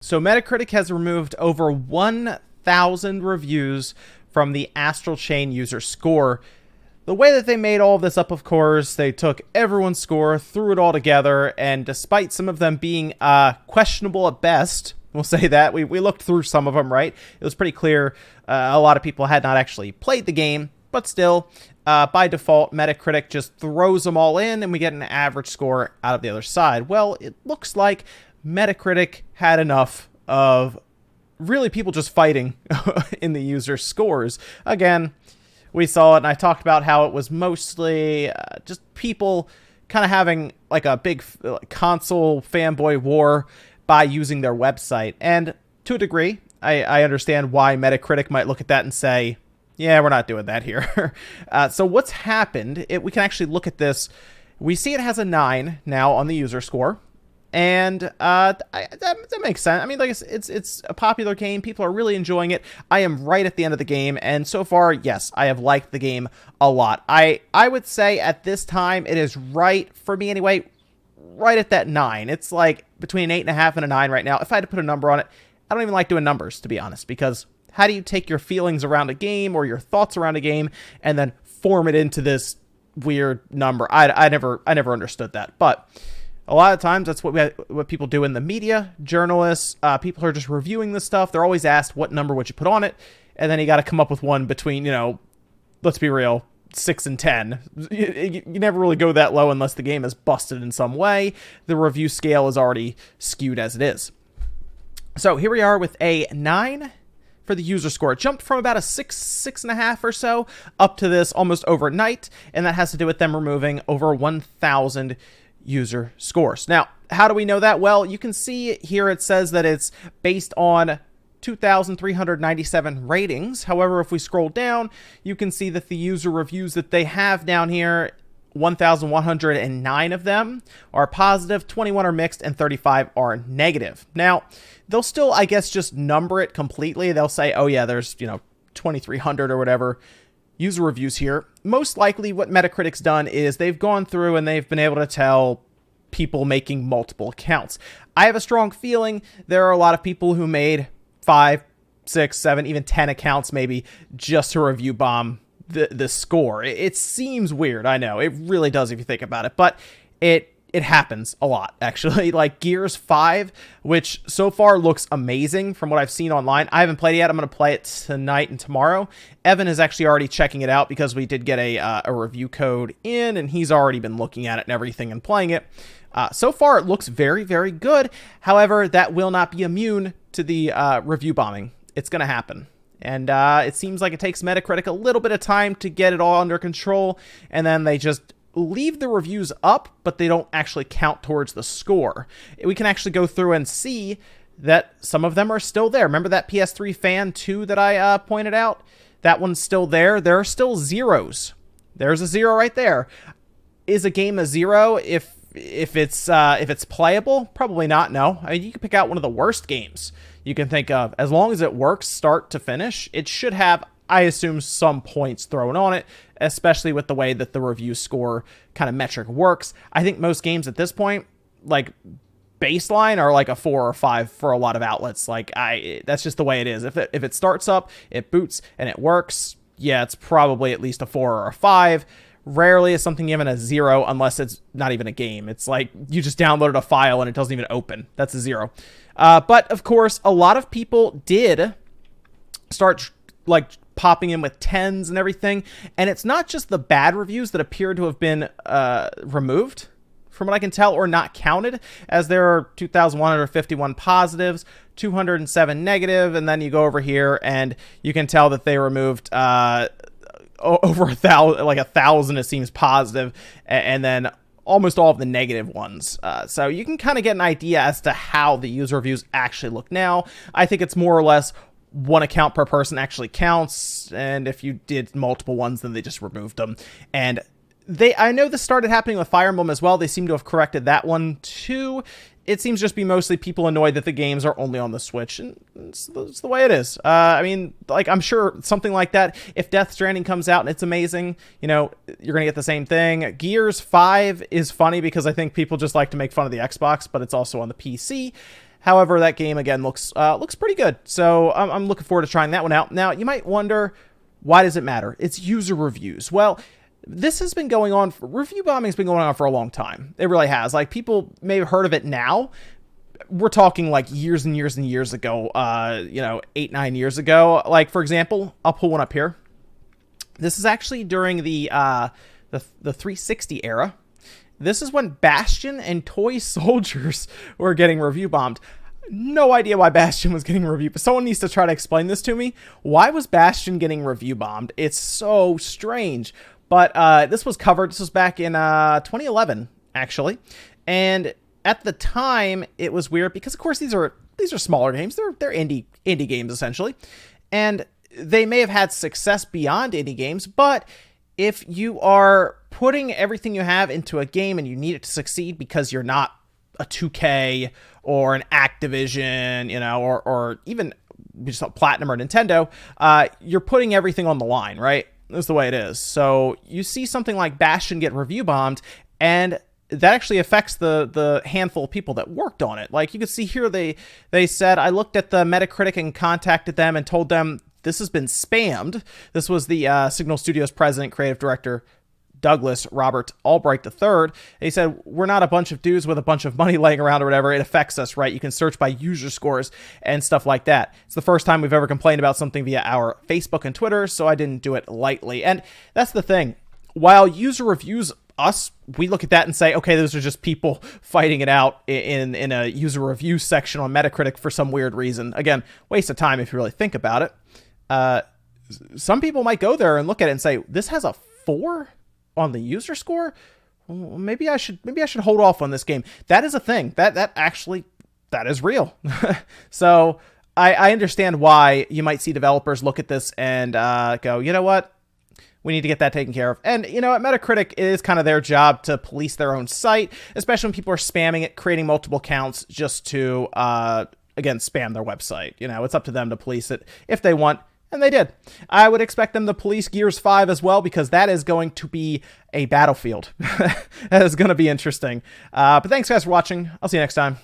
So Metacritic has removed over 1,000 reviews from the Astral Chain user score. The way that they made all of this up, of course, they took everyone's score, threw it all together, and despite some of them being questionable at best, we'll say that, we looked through some of them, right? It was pretty clear a lot of people had not actually played the game, but still, by default, Metacritic just throws them all in, and we get an average score out of the other side. Well, it looks like Metacritic had enough of really people just fighting in the user scores. Again, we saw it, and I talked about how it was mostly just people kind of having like a big console fanboy war by using their website. And to a degree, I understand why Metacritic might look at that and say, yeah, we're not doing that here. So what's happened, we can actually look at this. We see it has a 9 now on the user score. And that makes sense. I mean, like it's a popular game. People are really enjoying it. I am right at the end of the game, and so far, yes, I have liked the game a lot. I would say at this time it is right for me anyway, right at that 9. It's like between an 8.5 and a 9 right now. If I had to put a number on it, I don't even like doing numbers, to be honest, because how do you take your feelings around a game or your thoughts around a game and then form it into this weird number? I never understood that, but a lot of times, that's what people do in the media. Journalists, people who are just reviewing this stuff, they're always asked, what number would you put on it? And then you got to come up with one between, let's be real, 6 and 10. You never really go that low unless the game is busted in some way. The review scale is already skewed as it is. So here we are with a 9 for the user score. It jumped from about a 6.5 or so up to this almost overnight, and that has to do with them removing over 1,000 user scores. Now, how do we know that? Well, you can see here it says that it's based on 2,397 ratings. However, if we scroll down, you can see that the user reviews that they have down here, 1,109 of them are positive, 21 are mixed, and 35 are negative. Now, they'll still, I guess, just number it completely. They'll say, oh yeah, there's, 2,300 or whatever user reviews here. Most likely what Metacritic's done is they've gone through and they've been able to tell people making multiple accounts. I have a strong feeling there are a lot of people who made 5, 6, 7, even 10 accounts maybe just to review bomb the score. It seems weird, I know. It really does if you think about it, but it happens a lot, actually. Like Gears 5, which so far looks amazing from what I've seen online. I haven't played it yet. I'm going to play it tonight and tomorrow. Evan is actually already checking it out because we did get a review code in, and he's already been looking at it and everything and playing it. So far, it looks very, very good. However, that will not be immune to the review bombing. It's going to happen. And it seems like it takes Metacritic a little bit of time to get it all under control, and then they just leave the reviews up, but they don't actually count towards the score. We can actually go through and see that some of them are still there. Remember that PS3 Fan 2 that I pointed out? That one's still there. There are still zeros. There's a 0 right there. Is a game a 0 if it's playable? Probably not, no. I mean, you can pick out one of the worst games you can think of. As long as it works start to finish, it should have, I assume, some points thrown on it, especially with the way that the review score kind of metric works. I think most games at this point, like baseline, are like a 4 or 5 for a lot of outlets. Like that's just the way it is. If it starts up, it boots, and it works, yeah, it's probably at least a 4 or a 5. Rarely is something given a 0 unless it's not even a game. It's like you just downloaded a file and it doesn't even open. That's a 0. But of course, a lot of people did start like popping in with 10s and everything. And it's not just the bad reviews that appear to have been removed, from what I can tell, or not counted, as there are 2,151 positives, 207 negative, and then you go over here and you can tell that they removed over 1,000, like 1,000 it seems positive, and then almost all of the negative ones. So you can kind of get an idea as to how the user reviews actually look now. I think it's more or less one account per person actually counts, and if you did multiple ones, then they just removed them. And I know this started happening with Fire Emblem as well. They seem to have corrected that one too. It seems just be mostly people annoyed that the games are only on the Switch, and it's the way it is. I mean, like, I'm sure something like that, if Death Stranding comes out and it's amazing, you're going to get the same thing. Gears 5 is funny because I think people just like to make fun of the Xbox, but it's also on the PC. However, that game again looks pretty good. So I'm looking forward to trying that one out. Now, you might wonder, why does it matter? It's user reviews. Well, this has been going on. Review bombing has been going on for a long time. It really has. Like, people may have heard of it now. We're talking like years and years and years ago. 8-9 years ago. Like, for example, I'll pull one up here. This is actually during the 360 era. This is when Bastion and Toy Soldiers were getting review bombed. No idea why Bastion was getting review, but someone needs to try to explain this to me. Why was Bastion getting review bombed? It's so strange. But this was covered. This was back in 2011, actually. And at the time, it was weird because, of course, these are smaller games. They're indie games essentially, and they may have had success beyond indie games. But if you are putting everything you have into a game and you need it to succeed because you're not a 2K or an Activision, or even just a Platinum or Nintendo, you're putting everything on the line, right? That's the way it is. So you see something like Bastion get review bombed, and that actually affects the handful of people that worked on it. Like, you can see here, they said, I looked at the Metacritic and contacted them and told them this has been spammed. This was the Signal Studios president, creative director, Douglas Robert Albright III. He said, we're not a bunch of dudes with a bunch of money laying around or whatever. It affects us, right? You can search by user scores and stuff like that. It's the first time we've ever complained about something via our Facebook and Twitter, so I didn't do it lightly. And that's the thing. While user reviews, we look at that and say, okay, those are just people fighting it out in a user review section on Metacritic for some weird reason. Again, waste of time if you really think about it. Some people might go there and look at it and say, this has a 4 on the user score. Well, maybe I should hold off on this game. That is a thing. That is real. So I understand why you might see developers look at this and go, you know what? We need to get that taken care of. And, at Metacritic, it is kind of their job to police their own site, especially when people are spamming it, creating multiple accounts just to, again, spam their website. It's up to them to police it if they want, and they did. I would expect them to police Gears 5 as well, because that is going to be a battlefield. That is going to be interesting. But thanks, guys, for watching. I'll see you next time.